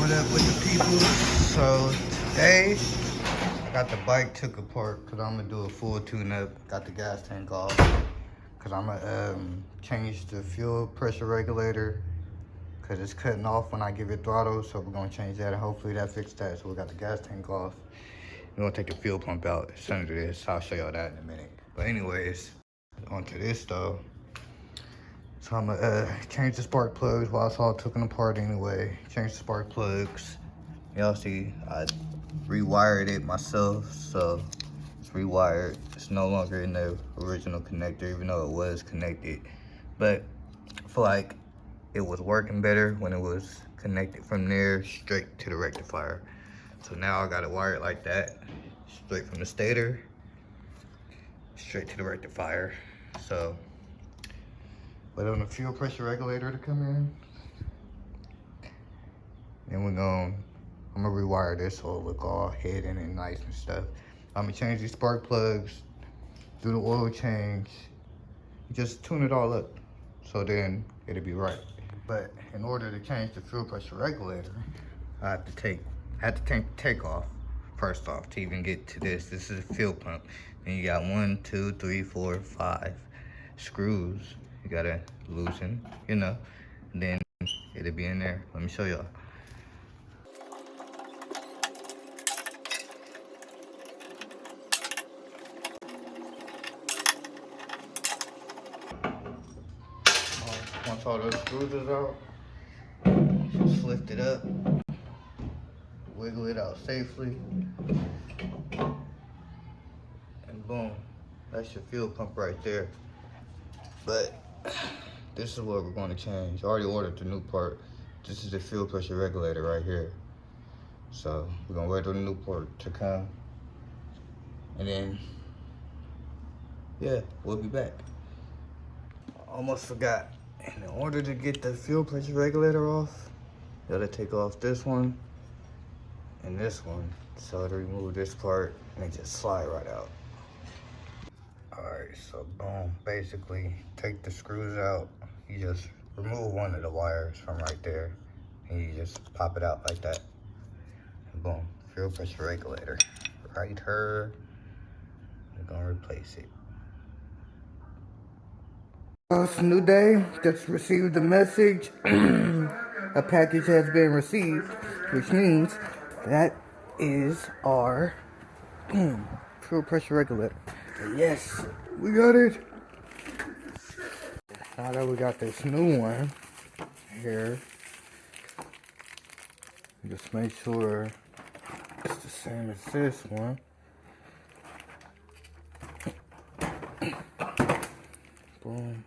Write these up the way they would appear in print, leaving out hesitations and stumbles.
What up with the people? So today I got the bike took apart because I'm gonna do a full tune-up. Got the gas tank off because I'm gonna change the fuel pressure regulator because it's cutting off when I give it throttle. So we're gonna change that and hopefully that fixed that. So we got the gas tank off. We're gonna take the fuel pump out as soon as it is. I'll show y'all that in a minute. But anyways, onto this though. So I'm gonna change the spark plugs while it's all taken apart anyway. Change the spark plugs. Y'all see, I rewired it myself, so it's rewired. It's no longer in the original connector, even though it was connected. But I feel like it was working better when it was connected from there straight to the rectifier. So now I got it wired like that, straight from the stator, straight to the rectifier. So, but on the fuel pressure regulator to come in, then I'm gonna rewire this so it'll look all hidden and nice and stuff. I'm gonna change these spark plugs, do the oil change, just tune it all up so then it'll be right. But in order to change the fuel pressure regulator, I had to take the take off first off to even get to this. This is a fuel pump. Then you got 1, 2, 3, 4, 5 screws you gotta loosen, you know, and then it'll be in there. Let me show y'all. Once all those screws is out, just lift it up, wiggle it out safely, and boom, that's your fuel pump right there. But this is what we're going to change. I already ordered the new part. This is the fuel pressure regulator right here. So we're gonna wait on the new part to come, and then yeah, we'll be back. Almost forgot. In order to get the fuel pressure regulator off, you gotta take off this one and this one. So to remove this part and it just slide right out. Alright, so boom, basically take the screws out. You just remove one of the wires from right there and you just pop it out like that. And boom, fuel pressure regulator. Right here, we're gonna replace it. It's a new day, just received the message. A package has been received, which means that is our fuel pressure regulator. Yes, we got it. Now that we got this new one here, just make sure it's the same as this one. Boom.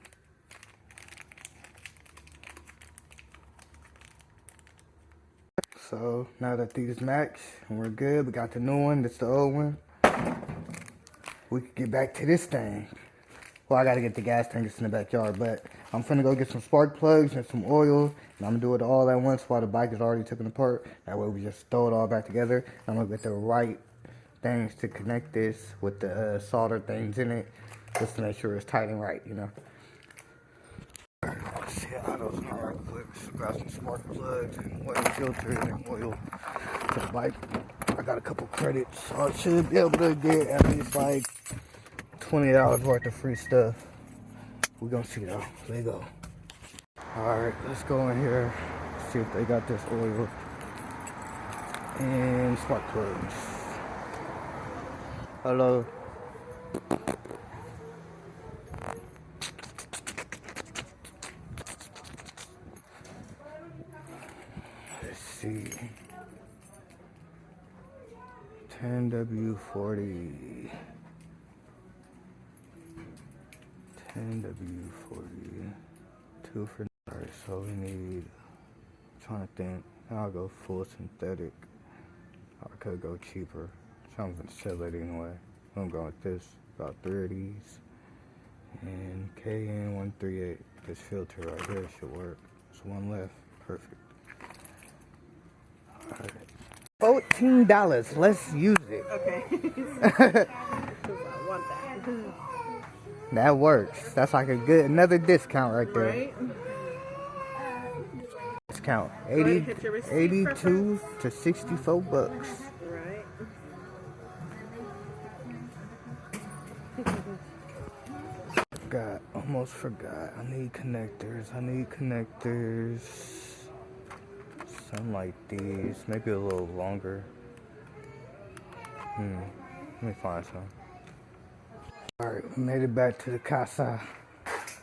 So now that these match and we're good, we got the new one, that's the old one. We can get back to this thing. Well, I gotta get the gas tank that's in the backyard, but I'm finna go get some spark plugs and some oil, and I'm gonna do it all at once while the bike is already taken apart. That way we just throw it all back together. I'm gonna get the right things to connect this with the solder things in it, just to make sure it's tight and right, you know. Let's see how those are quick. Grab some spark plugs and oil filter and oil to the bike. I got a couple credits, so I should be able to get at least like $20 worth of free stuff. We're gonna see though. There you go. Alright, let's go in here, see if they got this oil and spark plugs. Hello. Let's see. 10W40. 10W40. 2 for. Alright, so we need. I'm trying to think. I'll go full synthetic. I could go cheaper. I'm gonna sell it anyway. I'm going with this. About 3 of these. And KN138. This filter right here should work. There's one left. Perfect. Alright. $14. Let's use it. Okay. I want that. That works. That's like a good another discount right there. Right? discount. Go ahead and hit your receipt, 82 to 64 bucks. Right. Almost forgot. I need connectors. Something like these. Maybe a little longer. Let me find some. Alright, we made it back to the casa.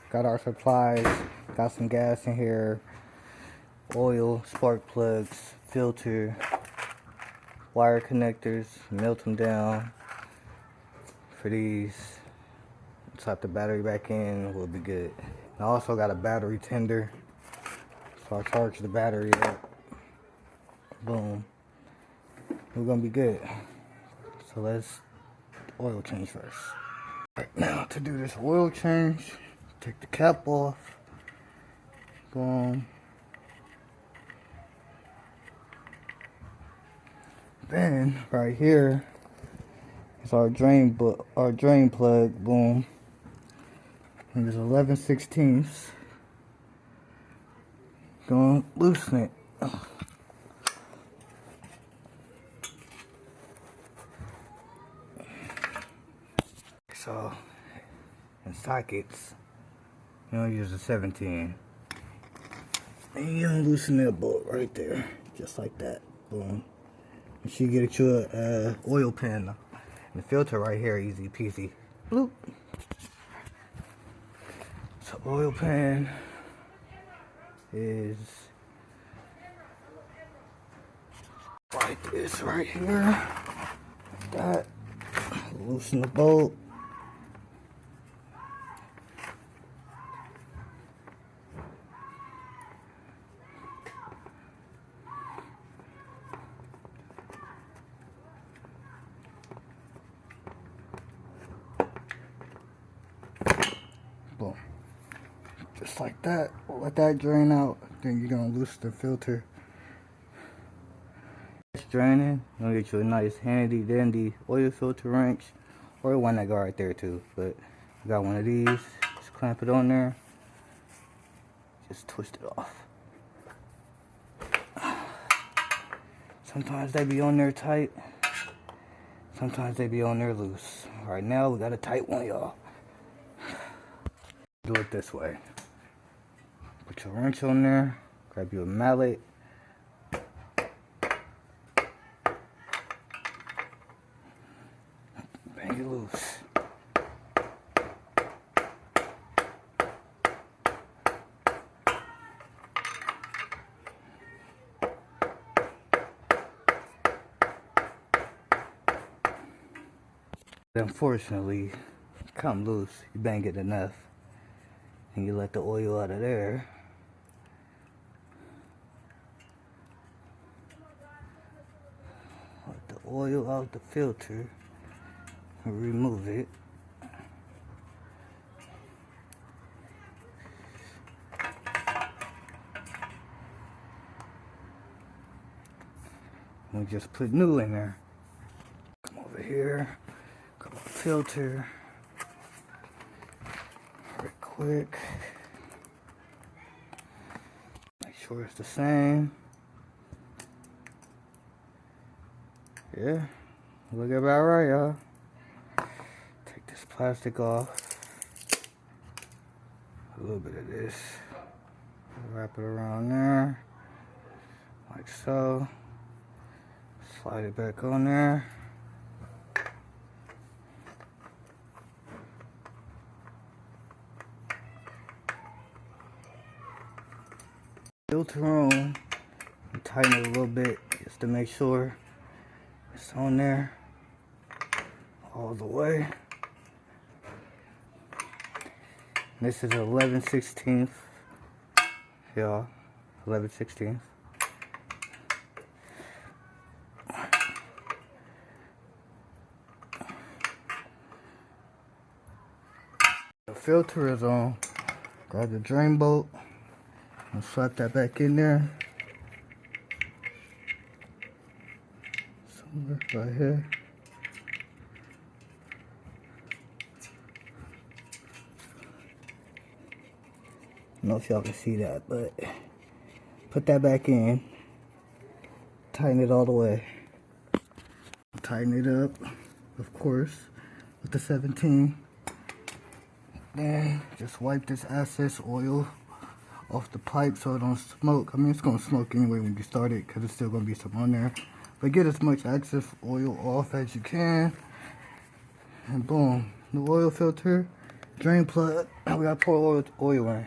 Got our supplies. Got some gas in here. Oil, spark plugs, filter, wire connectors. Melt them down for these. Slap the battery back in, we'll be good. I also got a battery tender, so I'll charge the battery up. Boom. We're gonna be good. So let's oil change first. Right now, to do this oil change, take the cap off. Boom. Then right here is our drain plug. Boom. And it's 11/16. Gonna loosen it. So in sockets, you don't use a 17. And you loosen that bolt right there, just like that. Boom. You should get you a oil pan. And the filter right here, easy peasy. Bloop. So oil pan is like this right here. Like that. Loosen the bolt. Boom. Just like that. Let that drain out. Then you're gonna loosen the filter. It's draining. You're gonna get you a nice handy dandy oil filter wrench, or one that go right there too. But I got one of these. Just clamp it on there. Just twist it off. Sometimes they be on there tight. Sometimes they be on there loose. Right now we got a tight one, y'all. Do it this way. Put your wrench on there. Grab you a mallet. Bang it loose. Unfortunately, come loose. You bang it enough. And you let the oil out of there. Let the oil out the filter and remove it. We just put new in there. Come over here, grab a filter. Quick. Make sure it's the same. Yeah, look about right, y'all. Take this plastic off. A little bit of this. Wrap it around there. Like so. Slide it back on there. Filter on and tighten it a little bit just to make sure it's on there all the way. This is 11/16, y'all. 11/16. The filter is on. Grab the drain bolt. And slap that back in there. Somewhere right here. I don't know if y'all can see that, but Put that back in. Tighten it all the way. Tighten it up, of course, with the 17. Then just wipe this excess oil off the pipe so it don't smoke. I mean, it's gonna smoke anyway when you start it because it's still gonna be some on there. But get as much excess oil off as you can. And boom, the oil filter, drain plug. We gotta pour oil in,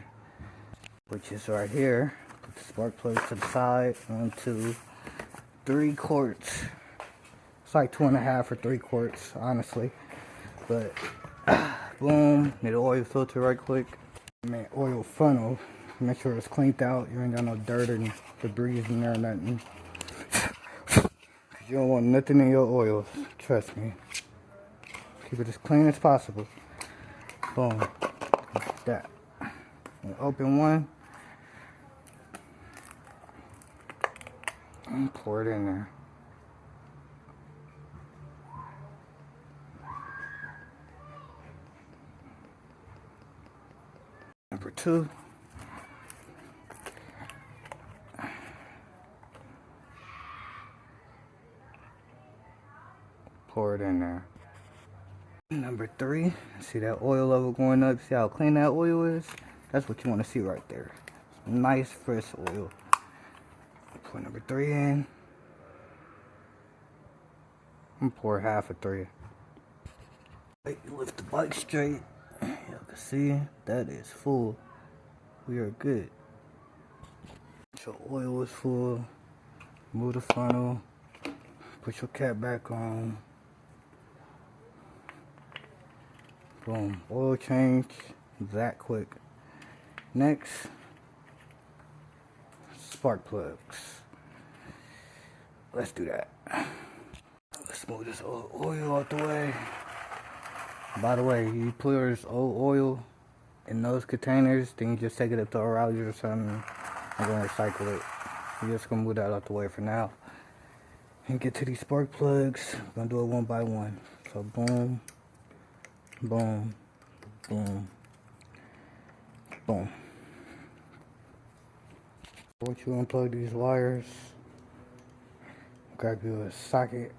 which is right here. Put the spark plug to the side. 1, 2, 3 quarts. It's like 2.5 or 3 quarts, honestly. But boom, need an oil filter right quick. I mean, oil funnel. Make sure it's cleaned out. You ain't got no dirt and debris in there or nothing. You don't want nothing in your oils. Trust me. Keep it as clean as possible. Boom. Like that. And open one. And pour it in there. Number 2. Pour it in there. Number 3. See that oil level going up? See how clean that oil is? That's what you want to see right there. Nice fresh oil. Pour number 3 in. I'm gonna pour half of 3. Lift the bike straight. Y'all can see that is full. We are good. Your oil is full. Move the funnel. Put your cap back on. Boom. Oil change that quick. Next, spark plugs. Let's do that. Let's move this old oil out the way. By the way, you put this old oil in those containers, then you just take it up to O'Reilly's or something and go recycle it. You're just gonna move that out the way for now. And get to these spark plugs. I'm gonna do it one by one. So boom, boom, boom, boom. Once you unplug these wires, grab you a socket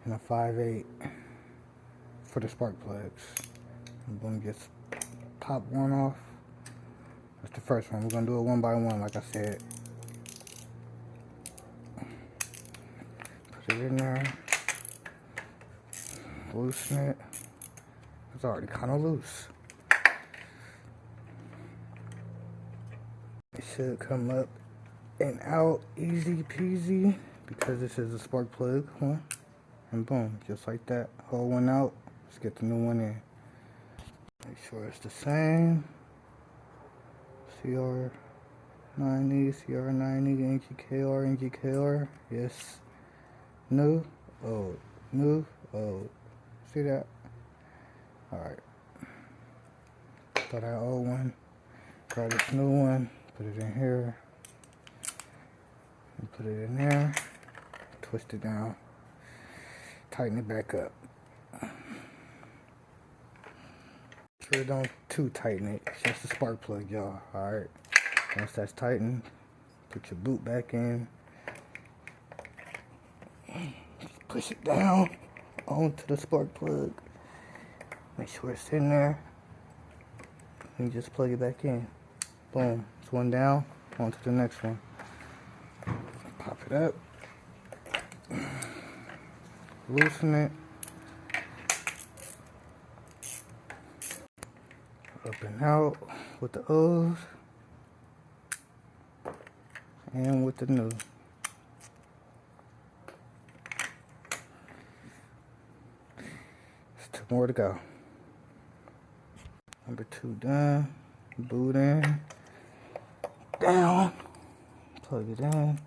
and a 5/8 for the spark plugs. And boom, just pop one off. That's the first one. We're gonna do it one by one, like I said. Put it in there. Loosen it. It's already kind of loose. It should come up and out easy peasy because this is a spark plug one. And boom, just like that. Hold one out. Let's get the new one in. Make sure it's the same. CR90, CR90, NGKR, NGKR. Yes. New. Old. New. Old. See that? Alright. Throw that old one. Grab this new one. Put it in here. And put it in there. Twist it down. Tighten it back up. Sure, don't too tighten it. It's just a spark plug, y'all. Alright. Once that's tightened, put your boot back in. Just push it down onto the spark plug. Make sure it's in there. And just plug it back in. Boom. It's one down. On to the next one. Pop it up. Loosen it. Up and out with the O's and with the new. There's 2 more to go. Number 2 done. Boot in. Down. Plug it in.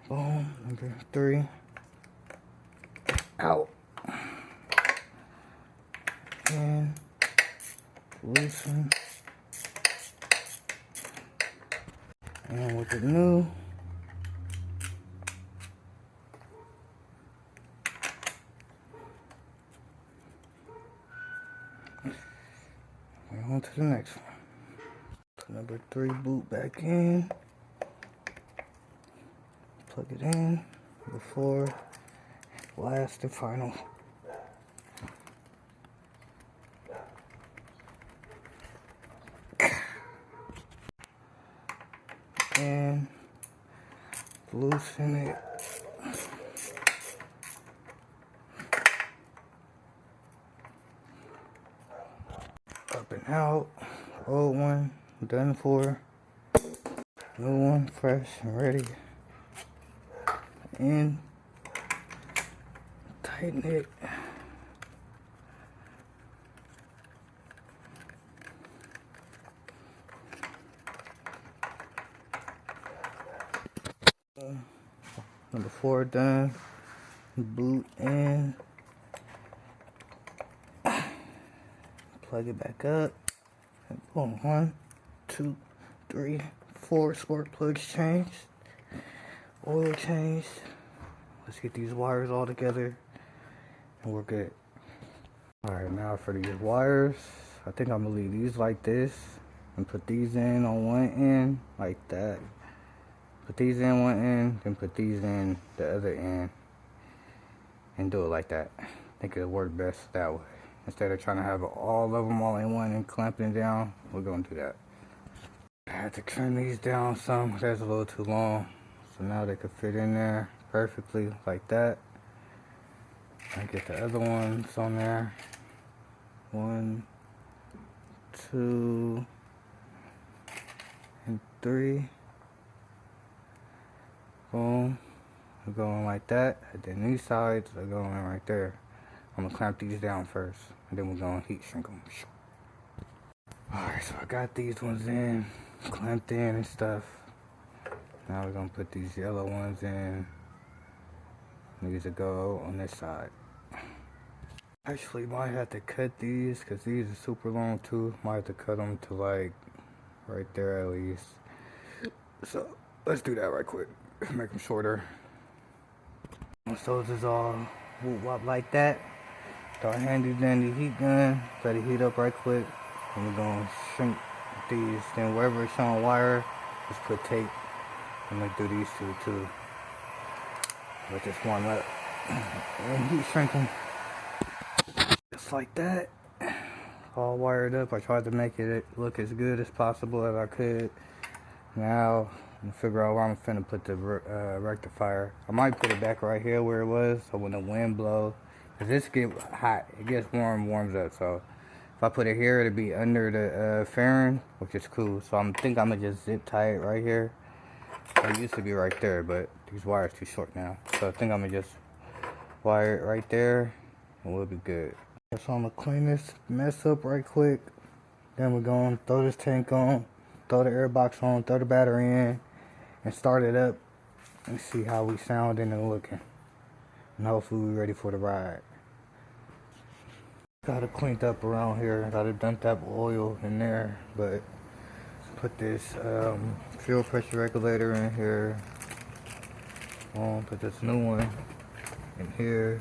Boom. Number 3. Out. And loosen. And with the new. We're on to the next one. Put Number 3 boot back in. Plug it in. Number 4. Last and final. And loosen it. Up and out. Old one done for. New one fresh and ready. And tighten it. Number 4 done. Boot in. Plug it back up. And boom. 1, 2, 3, 4 spark plugs changed. Oil changed. Let's get these wires all together and we're good. Alright, now for these wires, I think I'm gonna leave these like this and put these in on one end like that. Put these in one end, then put these in the other end and do it like that. I think it'll work best that way. Instead of trying to have all of them all in one and clamping it down, we're gonna do that. I had to trim these down some, that's a little too long. So now they could fit in there perfectly like that. I get the other ones on there. 1, 2, and 3. Boom. They're going like that. And then these sides are going right there. I'm gonna clamp these down first, and then we're gonna heat shrink them. Alright, so I got these ones in, clamped in and stuff. Now we're gonna put these yellow ones in. These will go on this side. Actually, might have to cut these because these are super long too. Might have to cut them to like right there at least. So let's do that right quick. Make them shorter. Once those is all whoop wop like that, start handy dandy heat gun. Let it heat up right quick. And we're gonna shrink these. Then wherever it's on wire, just put tape. I'm gonna do these two too. Let this warm up and heat shrink them. Just like that. All wired up. I tried to make it look as good as possible as I could. Now I'm gonna figure out where I'm finna put the rectifier. I might put it back right here where it was, so when the wind blows, cause this get hot, it gets warms up. So if I put it here, it'll be under the fairing, which is cool. So I'm gonna just zip tie it right here. It used to be right there, but these wires too short now. So I think I'm gonna just wire it right there, and we'll be good. So I'm gonna clean this mess up right quick. Then we're gonna throw this tank on, throw the air box on, throw the battery in, and start it up and see how we sounding and looking. And hopefully we're ready for the ride. Got it cleaned up around here. Got to dump that oil in there, but put this fuel pressure regulator in here. Put this new one in here.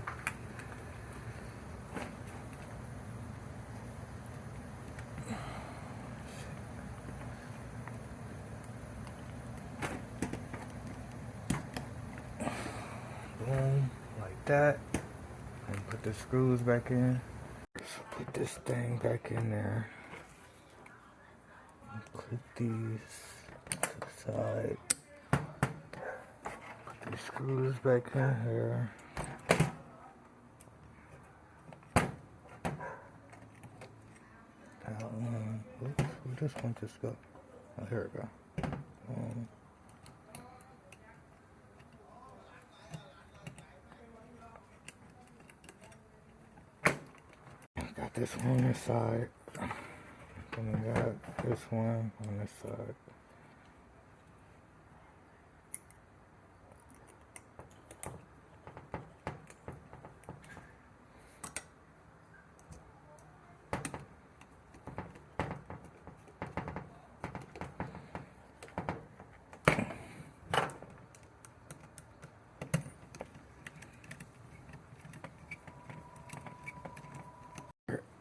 Boom, like that. And put the screws back in. So put this thing back in there. Clip these to the side. Put these screws back in here. That one. Oops, where this one just go? Oh, here we go. Got this one on this side. Then we got this one on this side.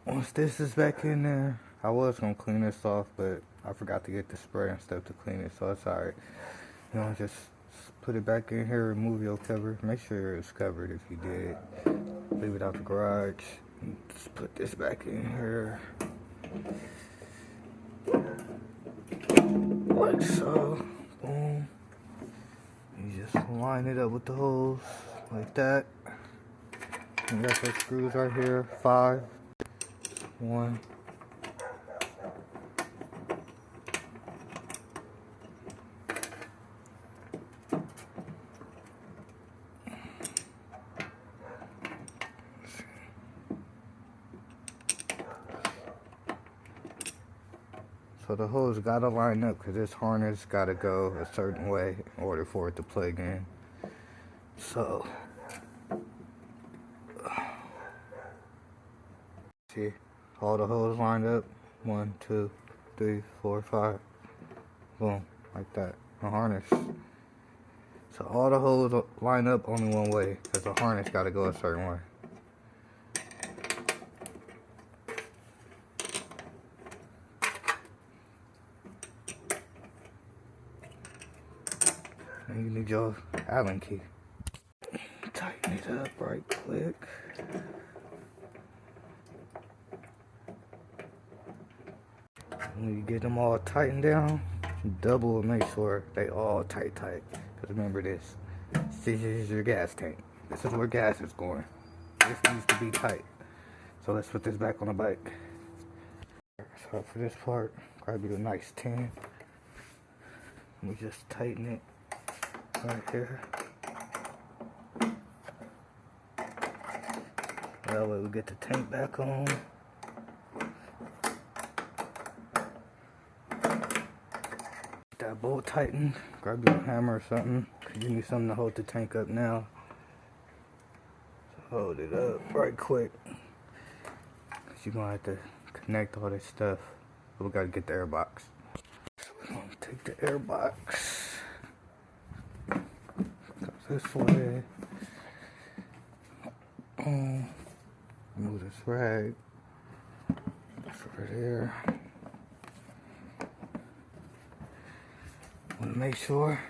Once this is back in there, I was gonna clean this off, but I forgot to get the spray and stuff to clean it, so it's alright. You know, just put it back in here, remove your cover. Make sure it's covered if you did. Leave it out the garage. Just put this back in here. Like so. Boom. You just line it up with the holes like that. And that's our screws right here. 5. 1. So the hose gotta line up because this harness gotta go a certain way in order for it to plug in. So, see, all the hoses lined up. 1, 2, 3, 4, 5. Boom, like that. The harness. So all the hoses line up only one way because the harness gotta go a certain way. And you need your Allen key. Tighten it up right quick. When you get them all tightened down, double make sure they all tight. Because remember this is your gas tank. This is where gas is going. This needs to be tight. So let's put this back on the bike. So for this part, gotta be a nice 10. We just tighten it right here. That way we get the tank back on. That bolt tightened. Grab your hammer or something. Cause you need something to hold the tank up now. So hold it up right quick. Cause you're gonna have to connect all this stuff. But we gotta get the air box. So we're gonna take the air box. Go this way. Move this rag. That's over there. Want to make sure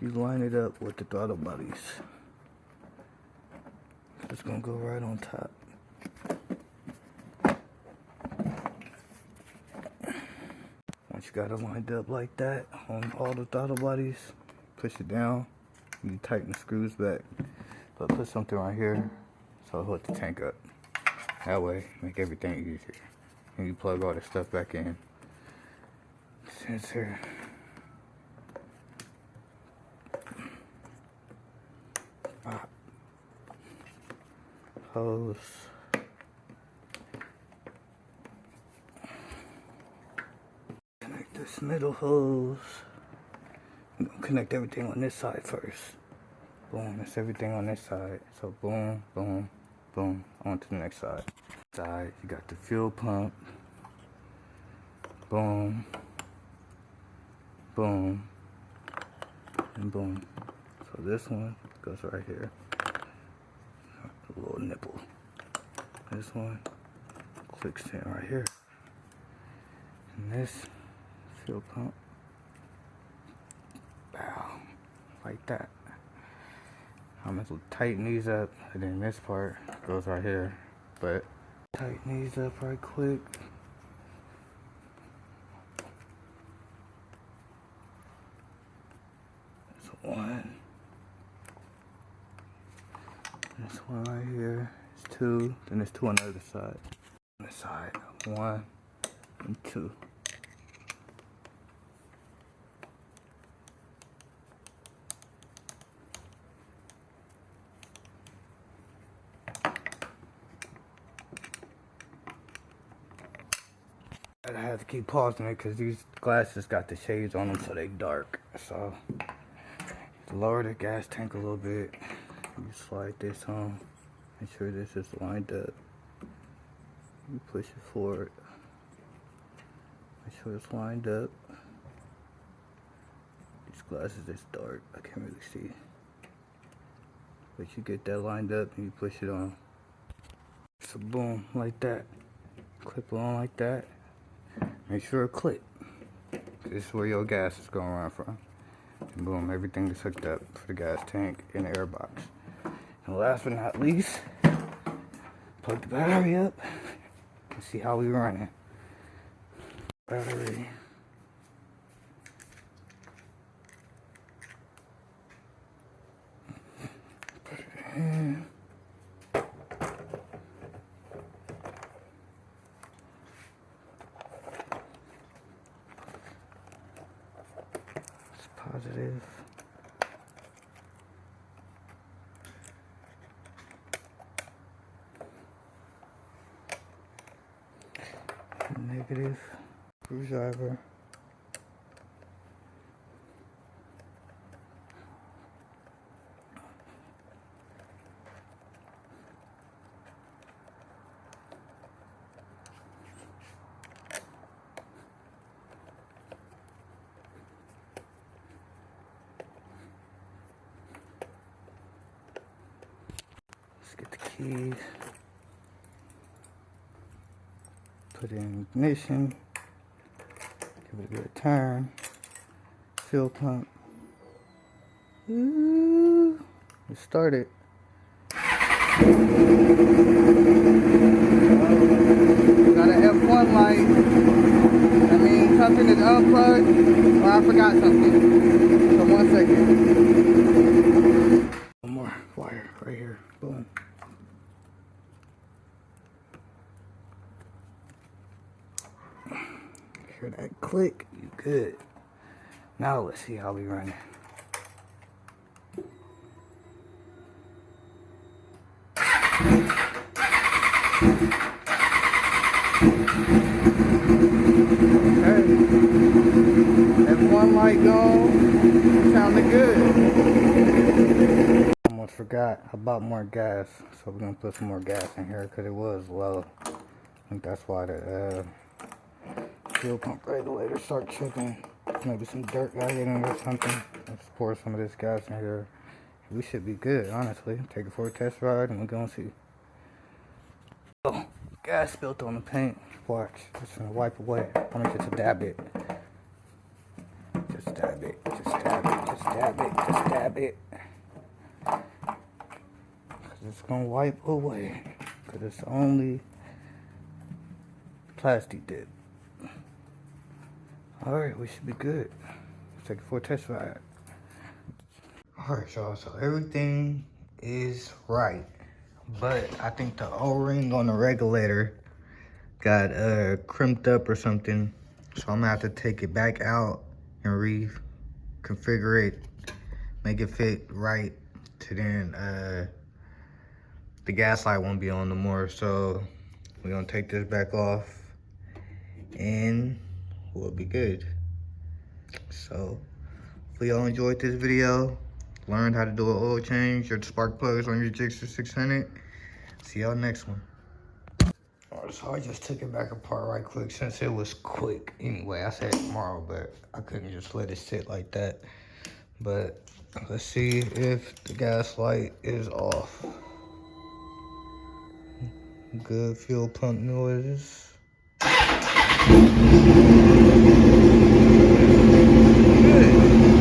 you line it up with the throttle bodies. It's gonna go right on top. Once you got it lined up like that on all the throttle bodies, push it down. You tighten the screws back, but put something right here so it'll hold the tank up. That way, make everything easier. And you plug all the stuff back in. Sensor. Hose. Connect this middle hose. I'm gonna connect everything on this side first. Boom, that's everything on this side. So boom, boom, boom, on to the next side. You got the fuel pump. Boom, boom, and boom. So this one goes right here. A little nipple. This one clicks in right here. And this fuel pump. Bow. Like that. I'm going to tighten these up, and then this part goes right here. But tighten these up right quick. There's one. This one right here is 2. Then there's 2 on the other side. On this side, 1 and 2. I have to keep pausing it because these glasses got the shades on them so they dark. So lower the gas tank a little bit. You slide this on. Make sure this is lined up. You push it forward. Make sure it's lined up. These glasses is dark. I can't really see. But you get that lined up and you push it on. So boom, like that. Clip it on like that. make sure it click. This is where your gas is gonna run from. And boom, everything is hooked up for the gas tank and the air box. And last but not least, plug the battery up and see how we running. Battery. Put it in. It's positive. Negative. Screwdriver. Let's get the keys. Put it in ignition. Give it a good turn. Fuel pump. Ooh, it started. Got an F1 light. I mean, something is unplugged. Or I forgot something. So 1 second. One more wire right here. Boom. Hear that click? You good. Now let's see how we run it. Okay. F1 light gone. Sounded good. Almost forgot. I bought more gas. So we're gonna put some more gas in here because it was low. I think that's why the fuel pump regulator start tripping. Maybe some dirt got hit in or something. Let's pour some of this gas in here. We should be good, honestly. Take it for a test ride and we're gonna see. Oh, gas spilled on the paint. Watch. Just gonna wipe away. I'm gonna just dab it. Just dab it. Just dab it. Just dab it. Just dab it. Cause it's gonna wipe away. Cause it's only plastic dip. Alright, we should be good. Let's take it for a test ride. Alright, y'all, so everything is right. But I think the O-ring on the regulator got crimped up or something. So I'm gonna have to take it back out and reconfigure it, make it fit right to then the gas light won't be on no more. So we're gonna take this back off and we'll be good. So if y'all enjoyed this video, learned how to do an oil change or the spark plugs on your gsxr 600, see y'all next one. Alright, so I just took it back apart right quick since it was quick anyway. I said tomorrow, but I couldn't just let it sit like that. But let's see if the gas light is off. Good fuel pump noises. Good.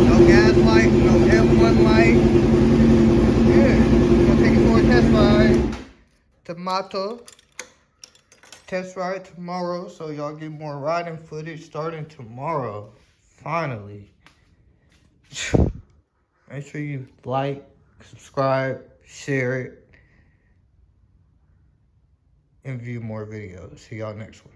No gas light, no F1 light. Good. Gonna take it for a test ride. Tomato. Test ride tomorrow, so y'all get more riding footage starting tomorrow. Finally. Make sure you like, subscribe, share it, and view more videos. See y'all next one.